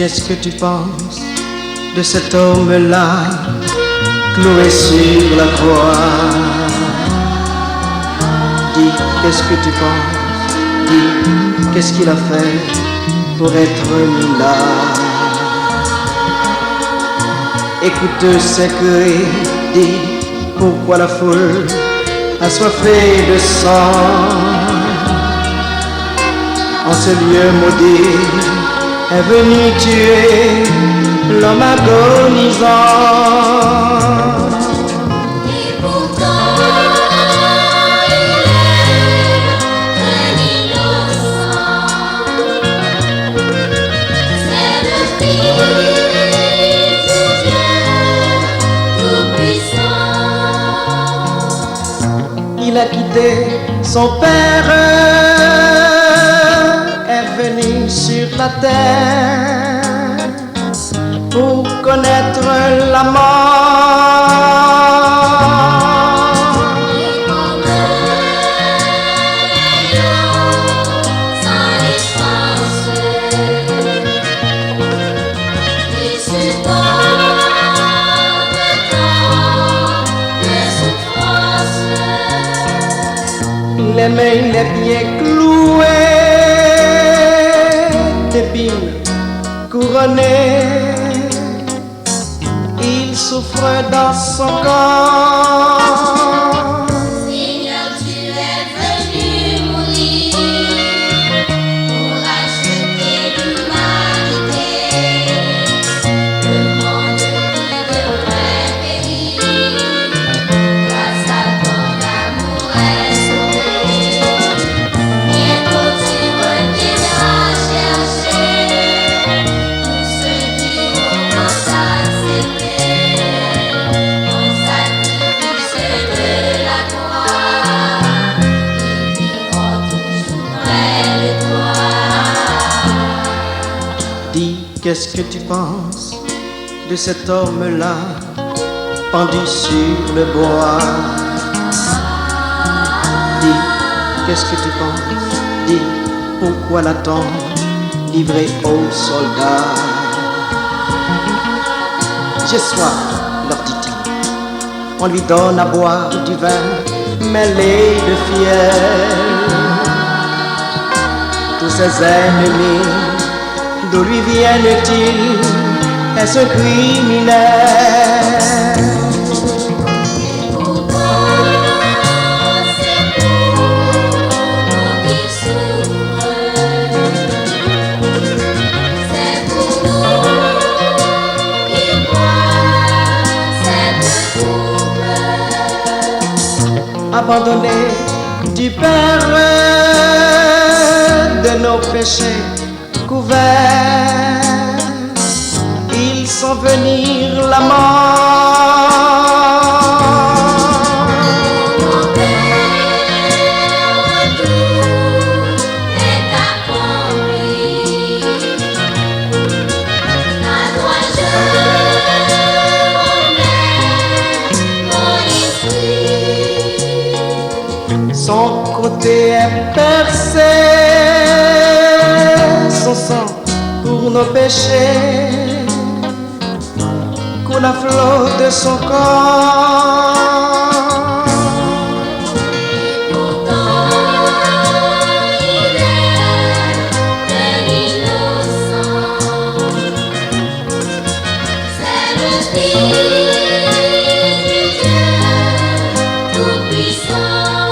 Qu'est-ce que tu penses de cet homme-là, cloué sur la croix? Dis, qu'est-ce que tu penses? Dis, qu'est-ce qu'il a fait pour être mis là? Écoute ces cris, dis, pourquoi la foule assoiffée de sang en ce lieu maudit est venu tuer l'homme agonisant. Et pourtant il est un innocent. C'est le Fils du Dieu Tout-Puissant. Il a quitté son père, est venu sur la terre pour connaître la mort. Et comme un lion sans défense, il supporte tant de souffrances. Les mains, les pieds cloués d'épines couronnées, il souffre dans son corps. Seigneur, tu es venu mourir pour racheter l'humanité. Le monde qui devrait périr, grâce à ton amour est sauvé. Bientôt tu reviendras chercher tous ceux qui vont t'accepter. Ton sacrifice de la croix, ils vivront toujours près de toi. Dis, qu'est-ce que tu penses de cet homme-là, pendu sur le bois? Dis, qu'est-ce que tu penses? Dis, pourquoi l'a-t-on livré aux soldats? J'ai soif, leur dit-il. On lui donne à boire du vin mêlé de fiel. Tous ses ennemis, d'où lui viennent-ils? Est-ce un criminel? Et pourtant, c'est pour nous qu'il souffre. C'est pour nous qu'il boit cette coupe. Abandonné du Père, de nos péchés couverts, il sent venir la mort. Mon Père, tout est accompli. À toi je remets mon esprit. Son côté est percé, son sang pour nos péchés coule à flot de son corps. Pourtant il est un innocent. C'est le Fils du Dieu Tout-Puissant.